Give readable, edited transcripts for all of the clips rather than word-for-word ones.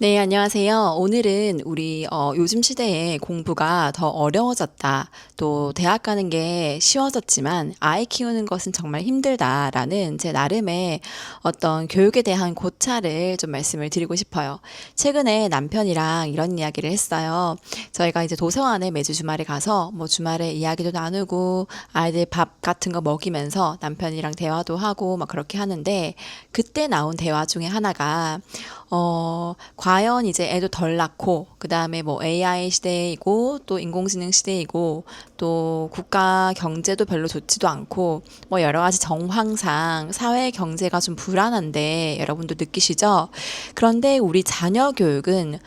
네, 안녕하세요. 오늘은 우리 요즘 시대에 공부가 더 어려워졌다. 또 대학 가는 게 쉬워졌지만 아이 키우는 것은 정말 힘들다라는 제 나름의 어떤 교육에 대한 고찰을 좀 말씀을 드리고 싶어요. 최근에 남편이랑 이런 이야기를 했어요. 저희가 이제 도서관에 매주 주말에 가서 뭐 주말에 이야기도 나누고 아이들 밥 같은 거 먹이면서 남편이랑 대화도 하고 막 그렇게 하는데 그때 나온 대화 중에 하나가 과연 이제 애도 덜 낳고, 그 다음에 뭐 AI 시대이고, 또 인공지능 시대이고, 또 국가 경제도 별로 좋지도 않고, 뭐 여러 가지 정황상 사회 경제가 좀 불안한데, 여러분도 느끼시죠? 그런데 우리 자녀 교육은,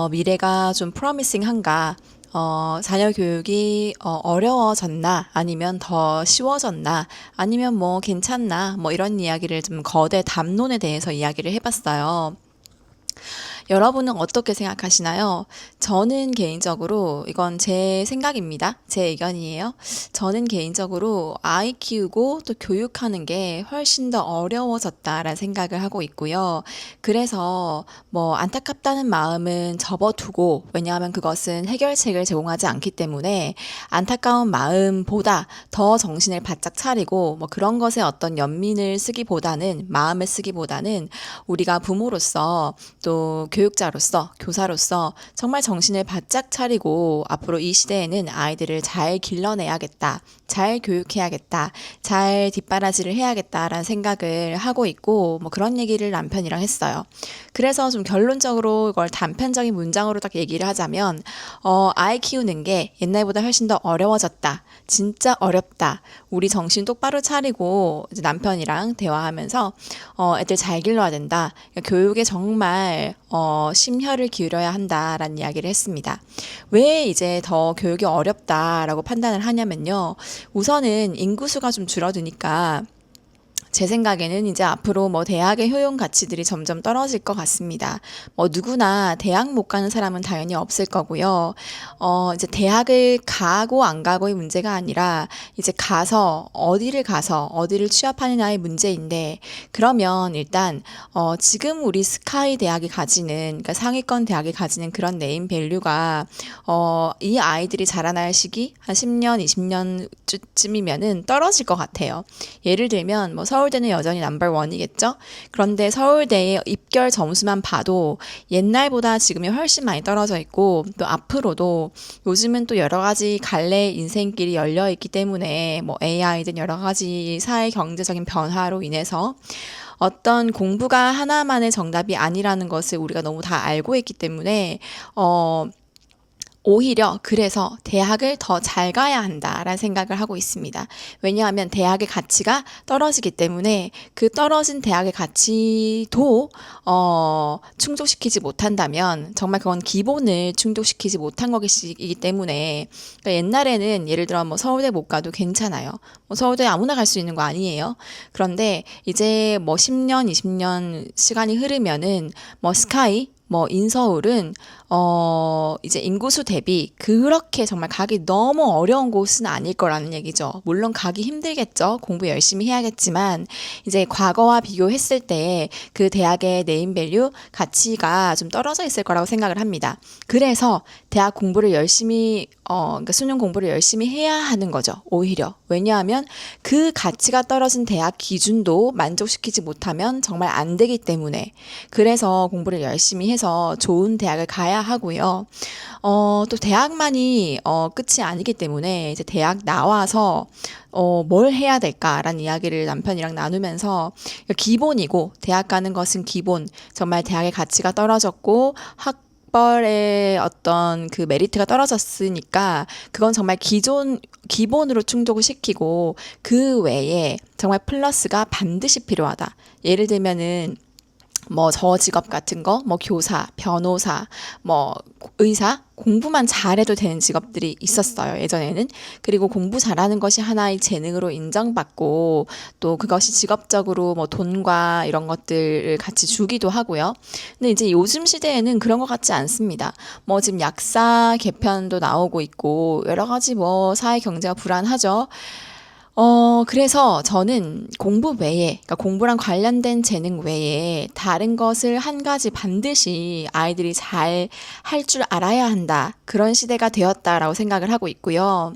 미래가 좀 프로미싱한가? 자녀 교육이 어려워졌나? 아니면 더 쉬워졌나? 아니면 뭐 괜찮나? 뭐 이런 이야기를 좀 거대 담론에 대해서 이야기를 해봤어요. 여러분은 어떻게 생각하시나요? 저는 개인적으로, 이건 제 생각입니다. 제 의견이에요. 저는 개인적으로 아이 키우고 또 교육하는 게 훨씬 더 어려워졌다라는 생각을 하고 있고요. 그래서 뭐 안타깝다는 마음은 접어두고, 왜냐하면 그것은 해결책을 제공하지 않기 때문에 안타까운 마음보다 더 정신을 바짝 차리고 뭐 그런 것에 어떤 연민을 쓰기보다는, 마음을 쓰기보다는 우리가 부모로서 또 교육자로서, 교사로서 정말 정신을 바짝 차리고 앞으로 이 시대에는 아이들을 잘 길러내야겠다, 잘 교육해야겠다, 잘 뒷바라지를 해야겠다라는 생각을 하고 있고, 뭐 그런 얘기를 남편이랑 했어요. 그래서 좀 결론적으로 이걸 단편적인 문장으로 딱 얘기를 하자면, 아이 키우는 게 옛날보다 훨씬 더 어려워졌다. 진짜 어렵다. 우리 정신 똑바로 차리고 이제 남편이랑 대화하면서 애들 잘 길러야 된다. 그러니까 교육에 정말 심혈을 기울여야 한다라는 이야기를 했습니다. 왜 이제 더 교육이 어렵다라고 판단을 하냐면요. 우선은 인구수가 좀 줄어드니까 제 생각에는 이제 앞으로 뭐 대학의 효용 가치들이 점점 떨어질 것 같습니다. 뭐 누구나 대학 못 가는 사람은 당연히 없을 거고요. 이제 대학을 가고 안 가고의 문제가 아니라 이제 가서 어디를 취업하느냐의 문제인데 그러면 일단 지금 우리 스카이 대학이 가지는 그러니까 상위권 대학이 가지는 그런 네임 밸류가 이 아이들이 자라날 시기 한 10년, 20년쯤이면은 떨어질 것 같아요. 예를 들면 뭐 서울대는 여전히 넘버 원이겠죠? 그런데 서울대의 입결 점수만 봐도 옛날보다 지금이 훨씬 많이 떨어져 있고 또 앞으로도 요즘은 또 여러 가지 갈래 인생길이 열려 있기 때문에 뭐 AI든 여러 가지 사회 경제적인 변화로 인해서 어떤 공부가 하나만의 정답이 아니라는 것을 우리가 너무 다 알고 있기 때문에 오히려 그래서 대학을 더 잘 가야 한다라는 생각을 하고 있습니다. 왜냐하면 대학의 가치가 떨어지기 때문에 그 떨어진 대학의 가치도 충족시키지 못한다면 정말 그건 기본을 충족시키지 못한 것이기 때문에 그러니까 옛날에는 예를 들어 뭐 서울대 못 가도 괜찮아요. 뭐 서울대 아무나 갈 수 있는 거 아니에요. 그런데 이제 뭐 10년, 20년 시간이 흐르면은 뭐 스카이 뭐 인서울은 이제 인구수 대비 그렇게 정말 가기 너무 어려운 곳은 아닐 거라는 얘기죠. 물론 가기 힘들겠죠. 공부 열심히 해야겠지만 이제 과거와 비교했을 때 그 대학의 네임밸류 가치가 좀 떨어져 있을 거라고 생각을 합니다. 그래서 대학 공부를 열심히 그러니까 수능 공부를 열심히 해야 하는 거죠. 오히려. 왜냐하면 그 가치가 떨어진 대학 기준도 만족시키지 못하면 정말 안 되기 때문에 그래서 공부를 열심히 해서 좋은 대학을 가야 하고요. 또 대학만이 끝이 아니기 때문에 이제 대학 나와서 뭘 해야 될까라는 이야기를 남편이랑 나누면서 기본이고 대학 가는 것은 기본. 정말 대학의 가치가 떨어졌고 학벌의 어떤 그 메리트가 떨어졌으니까 그건 정말 기본으로 충족을 시키고 그 외에 정말 플러스가 반드시 필요하다. 예를 들면은 뭐 저 직업 같은 거, 뭐 교사, 변호사, 뭐 의사, 공부만 잘해도 되는 직업들이 있었어요, 예전에는. 그리고 공부 잘하는 것이 하나의 재능으로 인정받고 또 그것이 직업적으로 뭐 돈과 이런 것들을 같이 주기도 하고요. 근데 이제 요즘 시대에는 그런 것 같지 않습니다. 뭐 지금 약사 개편도 나오고 있고 여러 가지 뭐 사회 경제가 불안하죠. 그래서 저는 공부 외에, 그러니까 공부랑 관련된 재능 외에 다른 것을 한 가지 반드시 아이들이 잘 할 줄 알아야 한다. 그런 시대가 되었다라고 생각을 하고 있고요.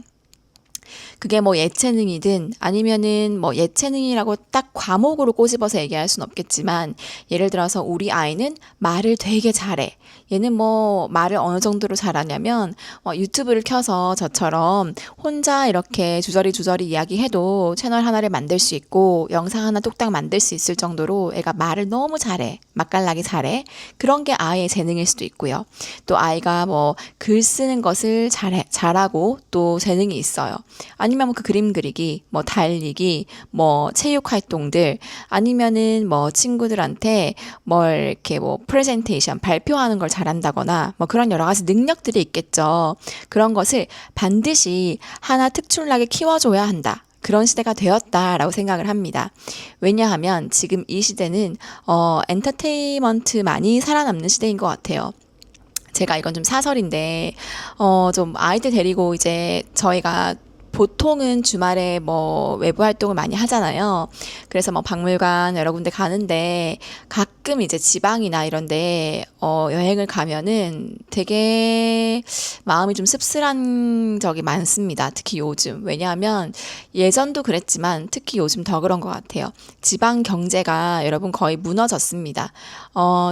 그게 뭐 예체능이든 아니면은 뭐 예체능이라고 딱 과목으로 꼬집어서 얘기할 순 없겠지만 예를 들어서 우리 아이는 말을 되게 잘해. 얘는 뭐 말을 어느 정도로 잘하냐면 유튜브를 켜서 저처럼 혼자 이렇게 주저리 이야기해도 채널 하나를 만들 수 있고 영상 하나 뚝딱 만들 수 있을 정도로 애가 말을 너무 잘해. 맛깔나게 잘해. 그런 게 아이의 재능일 수도 있고요. 또 아이가 뭐 글 쓰는 것을 잘하고 또 재능이 있어요. 아니면 그 그림 그리기, 뭐 달리기, 뭐 체육 활동들, 아니면은 뭐 친구들한테 뭘 이렇게 뭐 프레젠테이션 발표하는 걸 잘한다거나 뭐 그런 여러 가지 능력들이 있겠죠. 그런 것을 반드시 하나 특출나게 키워줘야 한다. 그런 시대가 되었다라고 생각을 합니다. 왜냐하면 지금 이 시대는 엔터테인먼트만이 살아남는 시대인 것 같아요. 제가 이건 좀 사설인데, 좀 아이들 데리고 이제 저희가 보통은 주말에 뭐 외부 활동을 많이 하잖아요. 그래서 뭐 박물관 여러 군데 가는데 가끔 이제 지방이나 이런데 여행을 가면은 되게 마음이 좀 씁쓸한 적이 많습니다. 특히 요즘. 왜냐하면 예전도 그랬지만 특히 요즘 더 그런 것 같아요. 지방 경제가 여러분 거의 무너졌습니다.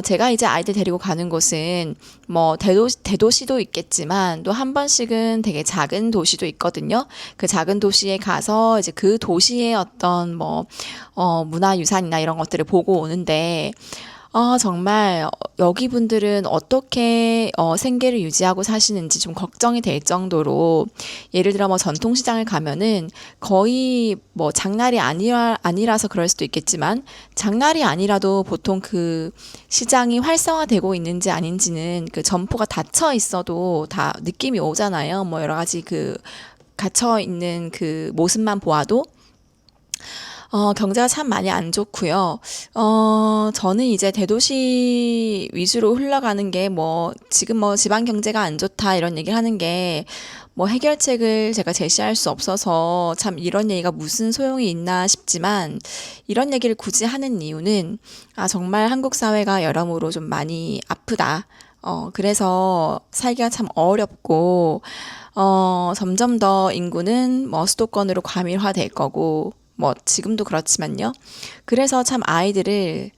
제가 이제 아이들 데리고 가는 곳은 뭐 대도시도 있겠지만 또 한 번씩은 되게 작은 도시도 있거든요. 그 작은 도시에 가서 이제 그 도시의 어떤 뭐, 문화유산이나 이런 것들을 보고 오는데, 정말 여기 분들은 어떻게 생계를 유지하고 사시는지 좀 걱정이 될 정도로 예를 들어 뭐 전통시장을 가면은 거의 뭐 장날이 아니라서 그럴 수도 있겠지만 장날이 아니라도 보통 그 시장이 활성화되고 있는지 아닌지는 그 점포가 닫혀 있어도 다 느낌이 오잖아요. 뭐 여러 가지 그 갇혀 있는 그 모습만 보아도 경제가 참 많이 안 좋고요. 저는 이제 대도시 위주로 흘러가는 게 뭐, 지금 뭐 지방 경제가 안 좋다 이런 얘기를 하는 게 뭐 해결책을 제가 제시할 수 없어서 참 이런 얘기가 무슨 소용이 있나 싶지만 이런 얘기를 굳이 하는 이유는 정말 한국 사회가 여러모로 좀 많이 아프다. 그래서 살기가 참 어렵고, 점점 더 인구는 뭐 수도권으로 과밀화될 거고, 뭐 지금도 그렇지만요. 그래서 참 아이들을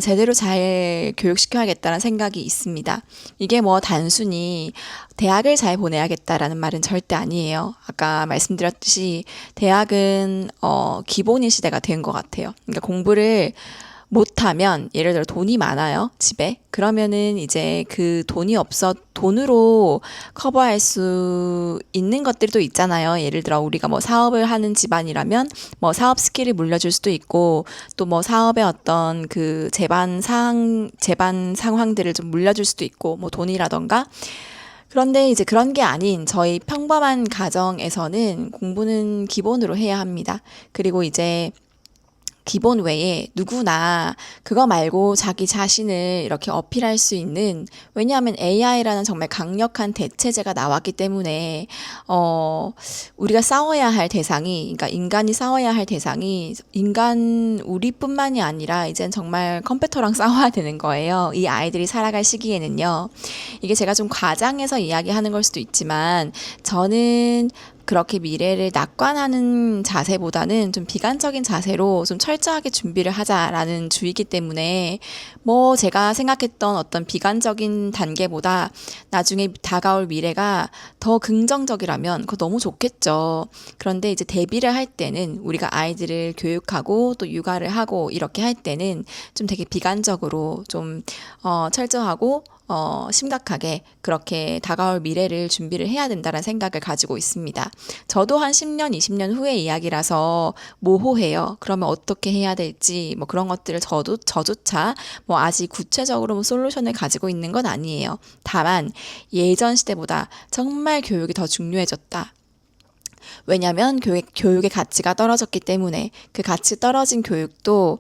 제대로 잘 교육시켜야겠다는 생각이 있습니다. 이게 뭐 단순히 대학을 잘 보내야겠다라는 말은 절대 아니에요. 아까 말씀드렸듯이 대학은 기본인 시대가 된 것 같아요. 그러니까 공부를 못하면 예를 들어 돈이 많아요 집에 그러면은 이제 그 돈으로 커버할 수 있는 것들도 있잖아요. 예를 들어 우리가 뭐 사업을 하는 집안이라면 뭐 사업 스킬을 물려줄 수도 있고 또 뭐 사업의 어떤 그 제반 상황들을 좀 물려줄 수도 있고 뭐 돈이라던가. 그런데 이제 그런 게 아닌 저희 평범한 가정에서는 공부는 기본으로 해야 합니다. 그리고 이제 기본 외에 누구나 그거 말고 자기 자신을 이렇게 어필할 수 있는, 왜냐하면 AI라는 정말 강력한 대체제가 나왔기 때문에 우리가 싸워야 할 대상이, 그러니까 인간이 싸워야 할 대상이 인간 우리뿐만이 아니라 이젠 정말 컴퓨터랑 싸워야 되는 거예요. 이 아이들이 살아갈 시기에는요. 이게 제가 좀 과장해서 이야기하는 걸 수도 있지만 저는 그렇게 미래를 낙관하는 자세보다는 좀 비관적인 자세로 좀 철저하게 준비를 하자라는 주의이기 때문에 뭐 제가 생각했던 어떤 비관적인 단계보다 나중에 다가올 미래가 더 긍정적이라면 그거 너무 좋겠죠. 그런데 이제 대비를 할 때는 우리가 아이들을 교육하고 또 육아를 하고 이렇게 할 때는 좀 되게 비관적으로 좀 철저하고 심각하게 그렇게 다가올 미래를 준비를 해야 된다는 생각을 가지고 있습니다. 저도 한 10년, 20년 후의 이야기라서 모호해요. 그러면 어떻게 해야 될지, 뭐 그런 것들을 저조차 뭐 아직 구체적으로 뭐 솔루션을 가지고 있는 건 아니에요. 다만 예전 시대보다 정말 교육이 더 중요해졌다. 왜냐하면 교육의 가치가 떨어졌기 때문에 그 가치 떨어진 교육도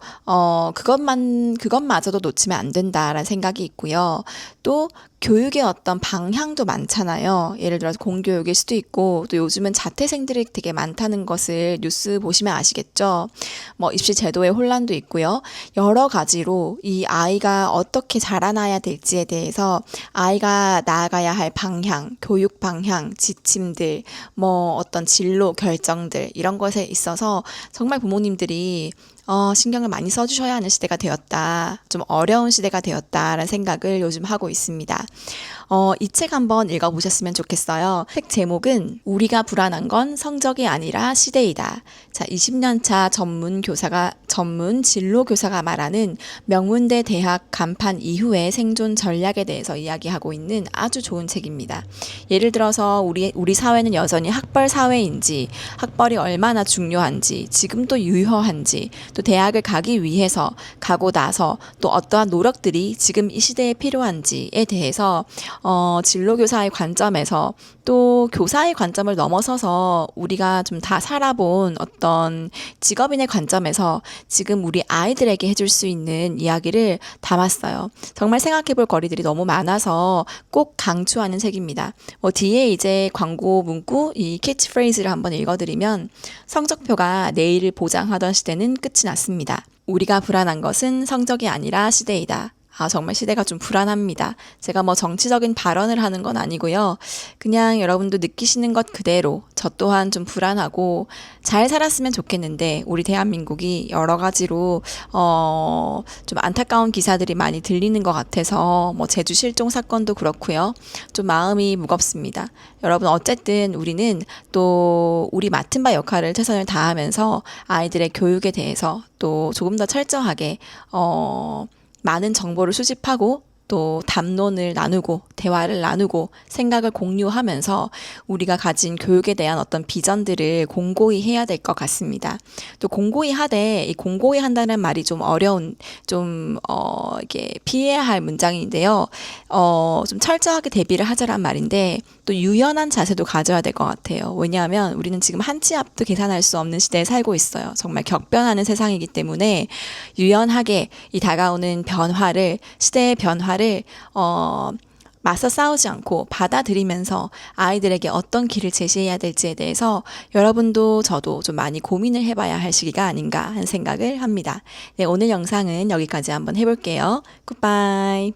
그것마저도 놓치면 안 된다라는 생각이 있고요. 또 교육의 어떤 방향도 많잖아요. 예를 들어서 공교육일 수도 있고, 또 요즘은 자퇴생들이 되게 많다는 것을 뉴스 보시면 아시겠죠? 뭐 입시 제도의 혼란도 있고요. 여러 가지로 이 아이가 어떻게 자라나야 될지에 대해서 아이가 나아가야 할 방향, 교육 방향, 지침들, 뭐 어떤 진로 결정들 이런 것에 있어서 정말 부모님들이 신경을 많이 써주셔야 하는 시대가 되었다. 좀 어려운 시대가 되었다라는 생각을 요즘 하고 있습니다. 이 책 한번 읽어보셨으면 좋겠어요. 책 제목은 우리가 불안한 건 성적이 아니라 시대이다. 자, 20년 차 전문 진로 교사가 말하는 명문대 대학 간판 이후의 생존 전략에 대해서 이야기하고 있는 아주 좋은 책입니다. 예를 들어서 우리 사회는 여전히 학벌 사회인지, 학벌이 얼마나 중요한지, 지금도 유효한지, 또 대학을 가기 위해서 가고 나서 또 어떠한 노력들이 지금 이 시대에 필요한지에 대해서 진로교사의 관점에서 또 교사의 관점을 넘어서서 우리가 좀 다 살아본 어떤 직업인의 관점에서 지금 우리 아이들에게 해줄 수 있는 이야기를 담았어요. 정말 생각해볼 거리들이 너무 많아서 꼭 강추하는 책입니다. 뒤에 이제 광고 문구, 이 캐치프레이즈를 한번 읽어드리면 성적표가 내일을 보장하던 시대는 끝이 났습니다. 우리가 불안한 것은 성적이 아니라 시대이다. 정말 시대가 좀 불안합니다. 제가 뭐 정치적인 발언을 하는 건 아니고요. 그냥 여러분도 느끼시는 것 그대로 저 또한 좀 불안하고 잘 살았으면 좋겠는데 우리 대한민국이 여러 가지로 좀 안타까운 기사들이 많이 들리는 것 같아서 뭐 제주 실종 사건도 그렇고요. 좀 마음이 무겁습니다. 여러분 어쨌든 우리는 또 우리 맡은 바 역할을 최선을 다하면서 아이들의 교육에 대해서 또 조금 더 철저하게 많은 정보를 수집하고 또 담론을 나누고 대화를 나누고 생각을 공유하면서 우리가 가진 교육에 대한 어떤 비전들을 공고히 해야 될 것 같습니다. 또 공고히 하되 이 공고히 한다는 말이 좀 어려운 이게 피해야 할 문장인데요. 좀 철저하게 대비를 하자란 말인데 또 유연한 자세도 가져야 될 것 같아요. 왜냐하면 우리는 지금 한 치 앞도 계산할 수 없는 시대에 살고 있어요. 정말 격변하는 세상이기 때문에 유연하게 이 다가오는 변화를 시대의 변화를 맞서 싸우지 않고 받아들이면서 아이들에게 어떤 길을 제시해야 될지에 대해서 여러분도 저도 좀 많이 고민을 해봐야 할 시기가 아닌가 하는 생각을 합니다. 네, 오늘 영상은 여기까지 한번 해볼게요. 굿바이.